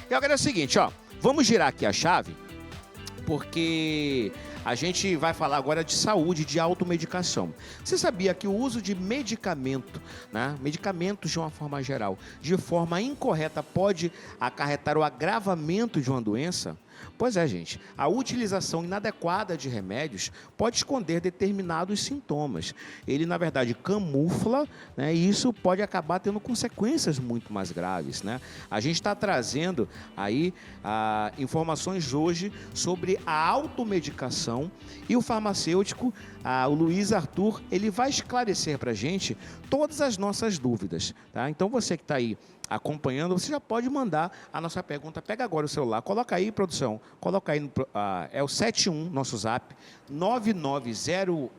E agora é o seguinte, ó, vamos girar aqui a chave, porque a gente vai falar agora de saúde, de automedicação. Você sabia que o uso de medicamento, né, medicamentos de uma forma geral, de forma incorreta, pode acarretar o agravamento de uma doença? Pois é, gente. A utilização inadequada de remédios pode esconder determinados sintomas. Ele, na verdade, camufla, né, e isso pode acabar tendo consequências muito mais graves, né? A gente está trazendo aí informações hoje sobre a automedicação e o farmacêutico, o Luiz Arthur, ele vai esclarecer para a gente todas as nossas dúvidas, tá? Então, você que está aí acompanhando, você já pode mandar a nossa pergunta. Pega agora o celular, coloca aí, produção, coloca aí, é o 71, nosso zap, 9986-0008,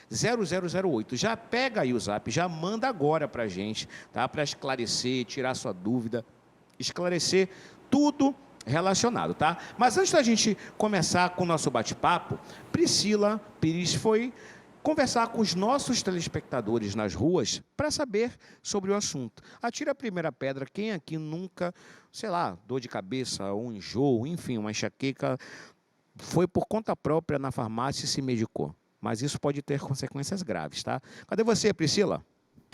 9986-0008. Já pega aí o zap, já manda agora para a gente, tá? Para esclarecer, tirar sua dúvida, esclarecer tudo relacionado, tá? Mas antes da gente começar com o nosso bate-papo, Priscila Pires foi conversar com os nossos telespectadores nas ruas para saber sobre o assunto. Atira a primeira pedra, quem aqui nunca, sei lá, dor de cabeça, um enjoo, enfim, uma enxaqueca, foi por conta própria na farmácia e se medicou. Mas isso pode ter consequências graves, tá? Cadê você, Priscila?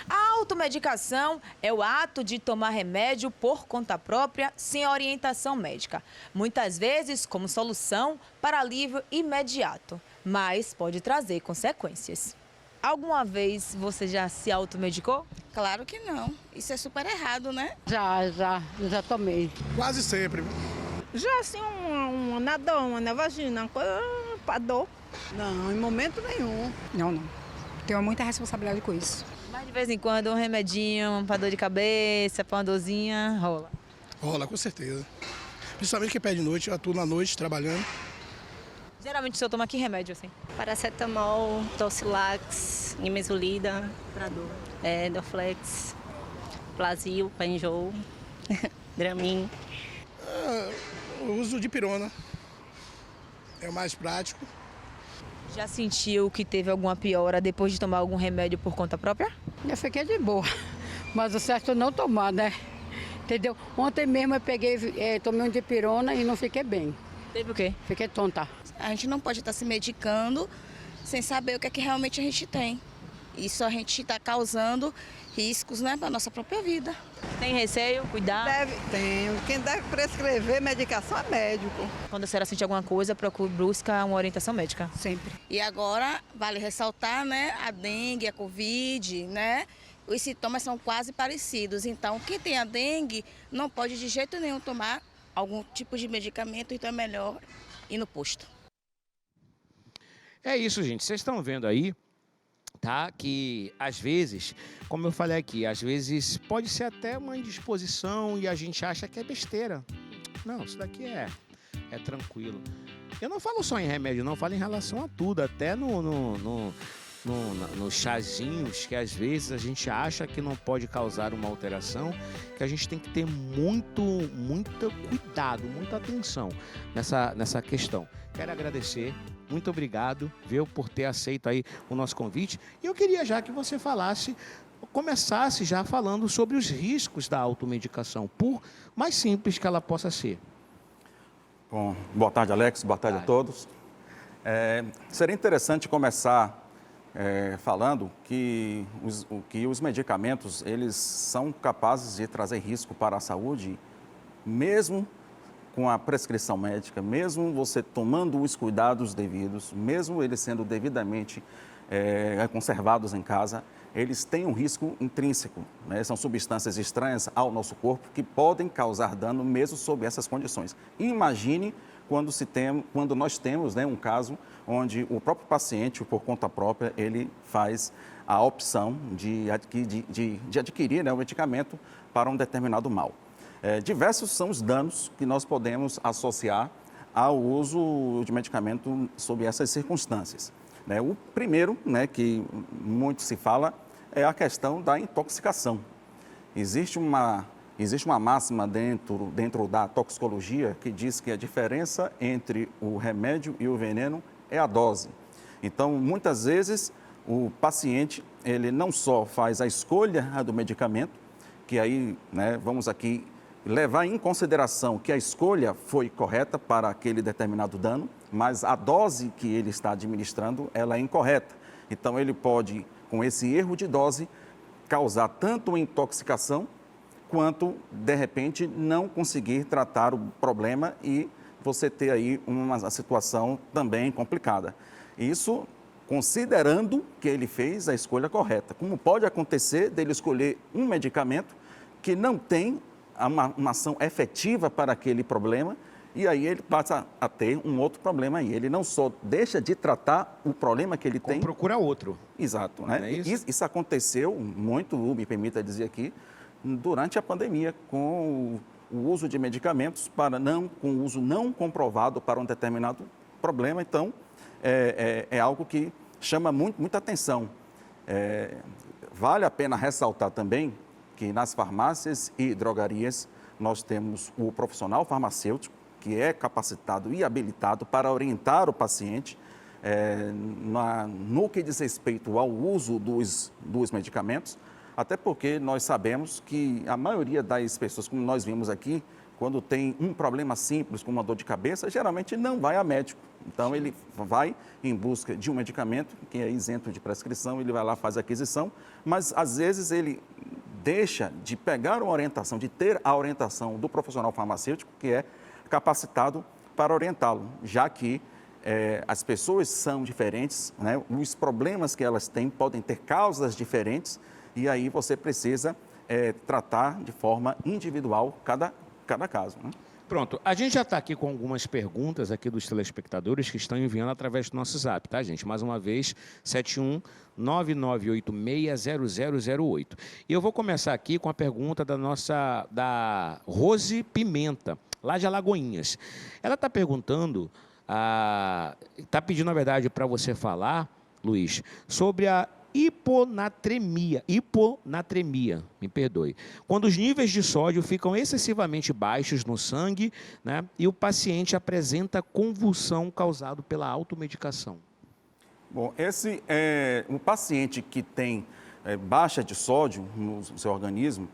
A automedicação é o ato de tomar remédio por conta própria, sem orientação médica. Muitas vezes como solução para alívio imediato, mas pode trazer consequências. Alguma vez você já se automedicou? Claro que não. Isso é super errado, né? Já tomei. Quase sempre. Já assim, uma nadona na vagina, uma coisa para dor. Não, em momento nenhum. Não. Tenho muita responsabilidade com isso. Mas de vez em quando um remedinho para dor de cabeça, para uma dorzinha, rola. Rola, com certeza. Principalmente que é pé de noite, eu atuo na noite trabalhando. Geralmente o senhor toma que remédio assim? Paracetamol, Tocilax, Nimesulida, Para dor. Dorflex, Plasil, para enjoo, Dramin. O uso de pirona é o mais prático. Já sentiu que teve alguma piora depois de tomar algum remédio por conta própria? Eu fiquei de boa, mas o certo é não tomar, né? Entendeu? Ontem mesmo eu tomei um dipirona e não fiquei bem. Teve o quê? Fiquei tonta. A gente não pode estar se medicando sem saber o que é que realmente a gente tem. Isso a gente está causando riscos, né, para a nossa própria vida. Tem receio, cuidado? Tenho. Quem deve prescrever medicação é médico. Quando a senhora sentir alguma coisa, busca uma orientação médica. Sempre. E agora, vale ressaltar, né, a dengue, a covid, né, os sintomas são quase parecidos. Então, quem tem a dengue não pode de jeito nenhum tomar algum tipo de medicamento, então é melhor ir no posto. É isso, gente. Vocês estão vendo aí, tá? Que às vezes, como eu falei aqui, às vezes pode ser até uma indisposição e a gente acha que é besteira. Não, isso daqui é tranquilo. Eu não falo só em remédio, não, eu falo em relação a tudo, até nos chazinhos, que às vezes a gente acha que não pode causar uma alteração, que a gente tem que ter muito cuidado, muita atenção nessa questão. Quero agradecer, muito obrigado, viu, por ter aceito aí o nosso convite. E eu queria já que você começasse já falando sobre os riscos da automedicação, por mais simples que ela possa ser. Bom, boa tarde, Alex, boa tarde a todos. Seria interessante começar falando que os medicamentos, eles são capazes de trazer risco para a saúde, mesmo com a prescrição médica, mesmo você tomando os cuidados devidos, mesmo eles sendo devidamente conservados em casa, eles têm um risco intrínseco, né? São substâncias estranhas ao nosso corpo que podem causar dano mesmo sob essas condições. Imagine quando nós temos, né, um caso onde o próprio paciente, por conta própria, ele faz a opção de adquirir, né, o medicamento para um determinado mal. Diversos são os danos que nós podemos associar ao uso de medicamento sob essas circunstâncias, né? O primeiro, né, que muito se fala, é a questão da intoxicação. Existe uma máxima dentro da toxicologia que diz que a diferença entre o remédio e o veneno é a dose. Então, muitas vezes, o paciente, ele não só faz a escolha do medicamento, que aí, né, vamos aqui levar em consideração que a escolha foi correta para aquele determinado dano, mas a dose que ele está administrando, ela é incorreta. Então, ele pode, com esse erro de dose, causar tanto intoxicação, quanto, de repente, não conseguir tratar o problema e você ter aí uma situação também complicada. Isso considerando que ele fez a escolha correta. Como pode acontecer dele escolher um medicamento que não tem uma ação efetiva para aquele problema e aí ele passa a ter um outro problema aí. Ele não só deixa de tratar o problema que ele tem... procura outro. Exato. Não Né? é isso? Isso aconteceu muito, me permita dizer aqui, durante a pandemia, com o uso de medicamentos com uso não comprovado para um determinado problema. Então, é algo que chama muita atenção. Vale a pena ressaltar também que nas farmácias e drogarias nós temos o profissional farmacêutico que é capacitado e habilitado para orientar o paciente no que diz respeito ao uso dos medicamentos, até porque nós sabemos que a maioria das pessoas, como nós vimos aqui, quando tem um problema simples, como uma dor de cabeça, geralmente não vai a médico. Então, ele vai em busca de um medicamento que é isento de prescrição, ele vai lá, faz a aquisição, mas às vezes ele deixa de pegar uma orientação, de ter a orientação do profissional farmacêutico, que é capacitado para orientá-lo, já que as pessoas são diferentes, né? Os problemas que elas têm podem ter causas diferentes, e aí você precisa tratar de forma individual cada caso, né? Pronto, a gente já está aqui com algumas perguntas aqui dos telespectadores que estão enviando através do nosso zap, tá, gente? Mais uma vez, 71998600008. E eu vou começar aqui com a pergunta da Rose Pimenta, lá de Alagoinhas. Ela está perguntando, está pedindo, na verdade, para você falar, Luiz, sobre a hiponatremia, me perdoe. Quando os níveis de sódio ficam excessivamente baixos no sangue, né, e o paciente apresenta convulsão causada pela automedicação. Bom, o paciente que tem baixa de sódio no seu organismo,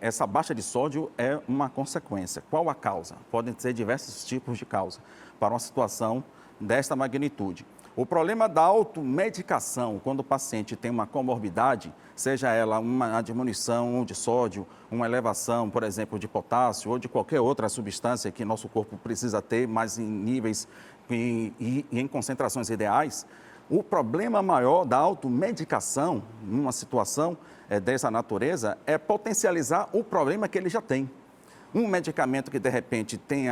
essa baixa de sódio é uma consequência. Qual a causa? Podem ser diversos tipos de causa para uma situação desta magnitude. O problema da automedicação, quando o paciente tem uma comorbidade, seja ela uma diminuição de sódio, uma elevação, por exemplo, de potássio ou de qualquer outra substância que nosso corpo precisa ter, mas em níveis e em concentrações ideais, o problema maior da automedicação, numa situação dessa natureza, é potencializar o problema que ele já tem. Um medicamento que, de repente, tem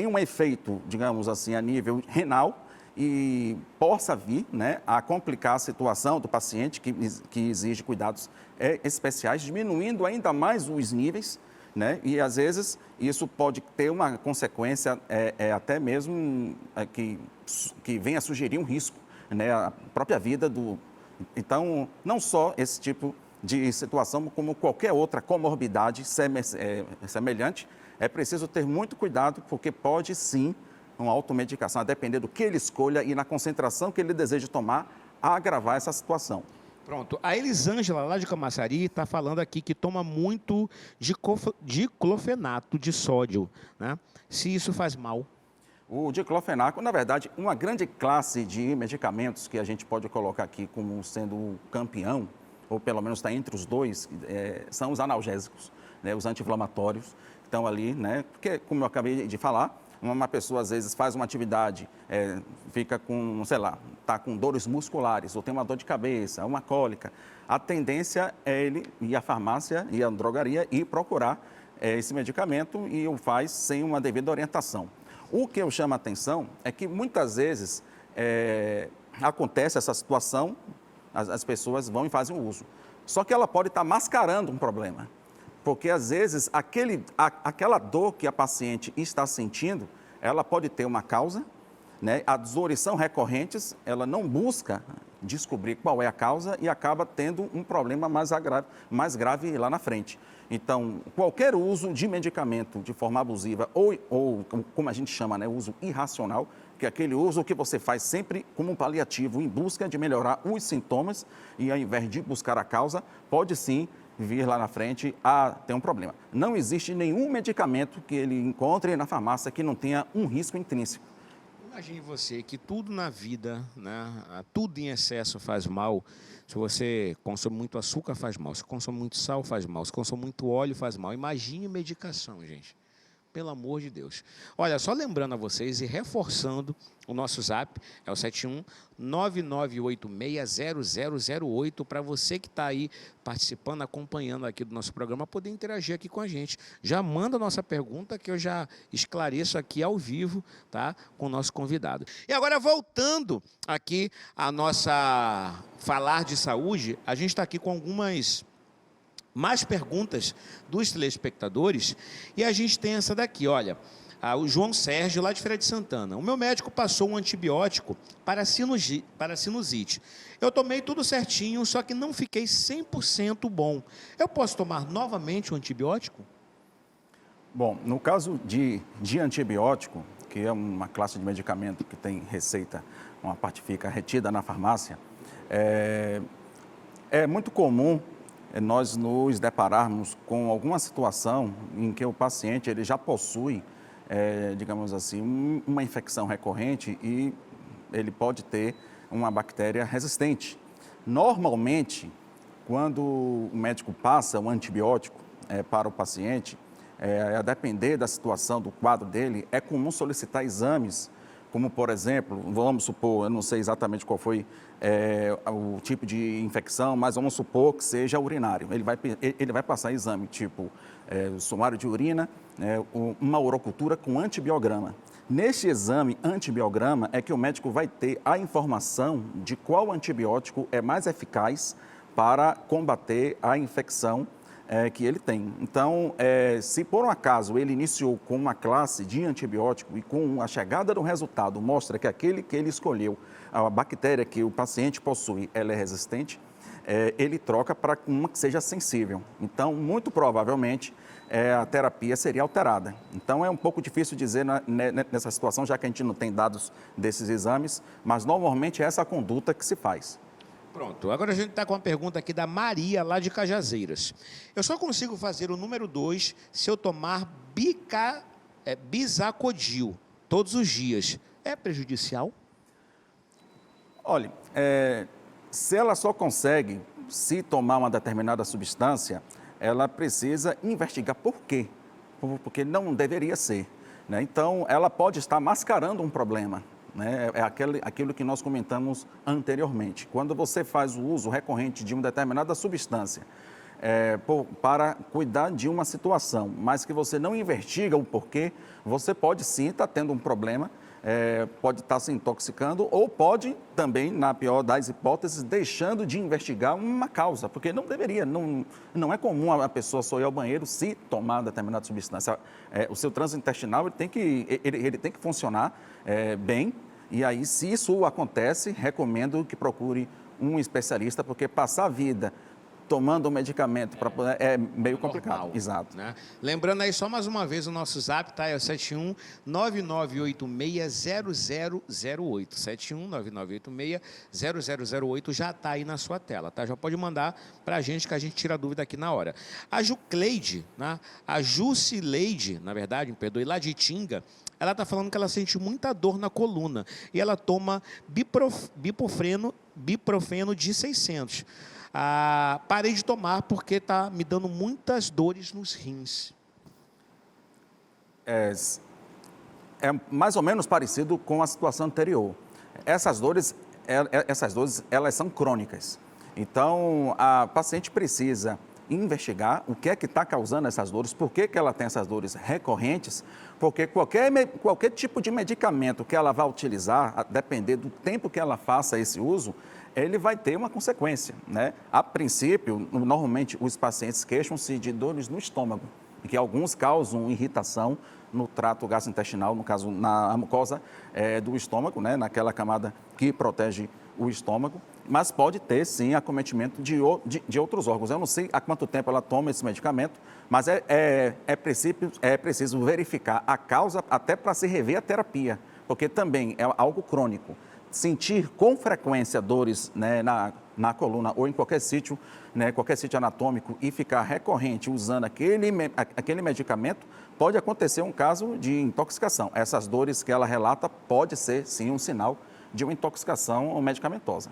um efeito, digamos assim, a nível renal, e possa vir, né, a complicar a situação do paciente, que exige cuidados especiais, diminuindo ainda mais os níveis, né, e às vezes isso pode ter uma consequência até mesmo que venha a sugerir um risco, né, à própria vida do... Então, não só esse tipo de situação, como qualquer outra comorbidade semelhante, é preciso ter muito cuidado, porque pode sim uma automedicação, a depender do que ele escolha e na concentração que ele deseja tomar, a agravar essa situação. Pronto, a Elisângela, lá de Camaçari, está falando aqui que toma muito diclofenato de sódio, né? Se isso faz mal. O diclofenaco, na verdade, uma grande classe de medicamentos que a gente pode colocar aqui como sendo o campeão, ou pelo menos está entre os dois, são os analgésicos, né? Os anti-inflamatórios, estão ali, né? Porque, como eu acabei de falar, uma pessoa, às vezes, faz uma atividade, fica com, sei lá, está com dores musculares, ou tem uma dor de cabeça, uma cólica. A tendência é ele ir à farmácia, ir à drogaria e procurar esse medicamento e o faz sem uma devida orientação. O que eu chamo a atenção é que, muitas vezes, acontece essa situação, as pessoas vão e fazem o uso. Só que ela pode estar mascarando um problema. Porque, às vezes, aquela dor que a paciente está sentindo, ela pode ter uma causa, né? As dores são recorrentes, ela não busca descobrir qual é a causa e acaba tendo um problema mais grave lá na frente. Então, qualquer uso de medicamento de forma abusiva ou como a gente chama, né, uso irracional, que aquele uso que você faz sempre como um paliativo em busca de melhorar os sintomas e ao invés de buscar a causa, pode sim vir lá na frente a ter um problema. Não existe nenhum medicamento que ele encontre na farmácia que não tenha um risco intrínseco. Imagine você que tudo na vida, né, tudo em excesso faz mal. Se você consome muito açúcar, faz mal. Se consome muito sal, faz mal. Se consome muito óleo, faz mal. Imagine medicação, gente. Pelo amor de Deus. Olha, só lembrando a vocês e reforçando o nosso zap, é o 71-9986-0008, para você que está aí participando, acompanhando aqui do nosso programa, poder interagir aqui com a gente. Já manda a nossa pergunta que eu já esclareço aqui ao vivo, tá? Com o nosso convidado. E agora, voltando aqui a nossa falar de saúde, a gente está aqui com algumas mais perguntas dos telespectadores e a gente tem essa daqui, olha, o João Sérgio, lá de Feira de Santana. O meu médico passou um antibiótico para sinusite. Eu tomei tudo certinho, só que não fiquei 100% bom. Eu posso tomar novamente o antibiótico? Bom, no caso de antibiótico, que é uma classe de medicamento que tem receita, uma parte fica retida na farmácia, é muito comum nós nos depararmos com alguma situação em que o paciente ele já possui, digamos assim, uma infecção recorrente e ele pode ter uma bactéria resistente. Normalmente, quando o médico passa um antibiótico para o paciente, a depender da situação, do quadro dele, é comum solicitar exames, como, por exemplo, vamos supor, eu não sei exatamente qual foi o tipo de infecção, mas vamos supor que seja urinário. Ele vai passar exame tipo sumário de urina, uma urocultura com antibiograma. Neste exame antibiograma é que o médico vai ter a informação de qual antibiótico é mais eficaz para combater a infecção que ele tem. Então, se por um acaso ele iniciou com uma classe de antibiótico e com a chegada do resultado mostra que aquele que ele escolheu, a bactéria que o paciente possui, ela é resistente, ele troca para uma que seja sensível. Então, muito provavelmente, a terapia seria alterada. Então, é um pouco difícil dizer nessa situação, já que a gente não tem dados desses exames, mas normalmente é essa a conduta que se faz. Pronto, agora a gente está com uma pergunta aqui da Maria, lá de Cajazeiras. Eu só consigo fazer o número 2 se eu tomar bizacodil todos os dias. É prejudicial? Olha, se ela só consegue, se tomar uma determinada substância, ela precisa investigar por quê. Porque não deveria ser, né? Então, ela pode estar mascarando um problema. É aquilo que nós comentamos anteriormente. Quando você faz o uso recorrente de uma determinada substância para cuidar de uma situação, mas que você não investiga o porquê, você pode sim estar tendo um problema, pode estar se intoxicando ou pode também, na pior das hipóteses, deixando de investigar uma causa, porque não deveria, não é comum a pessoa só ir ao banheiro se tomar determinada substância. O seu trânsito intestinal ele tem que funcionar bem, e aí, se isso acontece, recomendo que procure um especialista, porque passar a vida tomando um medicamento é meio complicado. Normal, exato. Né? Lembrando aí só mais uma vez o nosso zap, tá? É o 71-9986-0008. 71-9986-0008 já está aí na sua tela, tá? Já pode mandar para a gente que a gente tira a dúvida aqui na hora. A Jucleide, né? A Jucileide, na verdade, me perdoe, lá de Tinga, ela está falando que ela sente muita dor na coluna e ela toma biprofeno de 600. Parei de tomar porque está me dando muitas dores nos rins. É mais ou menos parecido com a situação anterior. Essas dores, elas são crônicas. Então, a paciente precisa investigar o que é que está causando essas dores, por que ela tem essas dores recorrentes, porque qualquer tipo de medicamento que ela vai utilizar, a depender do tempo que ela faça esse uso, ele vai ter uma consequência, né? A princípio, normalmente os pacientes queixam-se de dores no estômago, que alguns causam irritação no trato gastrointestinal, no caso na mucosa do estômago, né? Naquela camada que protege o estômago, mas pode ter sim acometimento de outros órgãos. Eu não sei há quanto tempo ela toma esse medicamento, mas é preciso verificar a causa até para se rever a terapia, porque também é algo crônico. Sentir com frequência dores, né, na coluna ou em qualquer sítio, né, qualquer sítio anatômico, e ficar recorrente usando aquele medicamento, pode acontecer um caso de intoxicação. Essas dores que ela relata pode ser, sim, um sinal de uma intoxicação medicamentosa.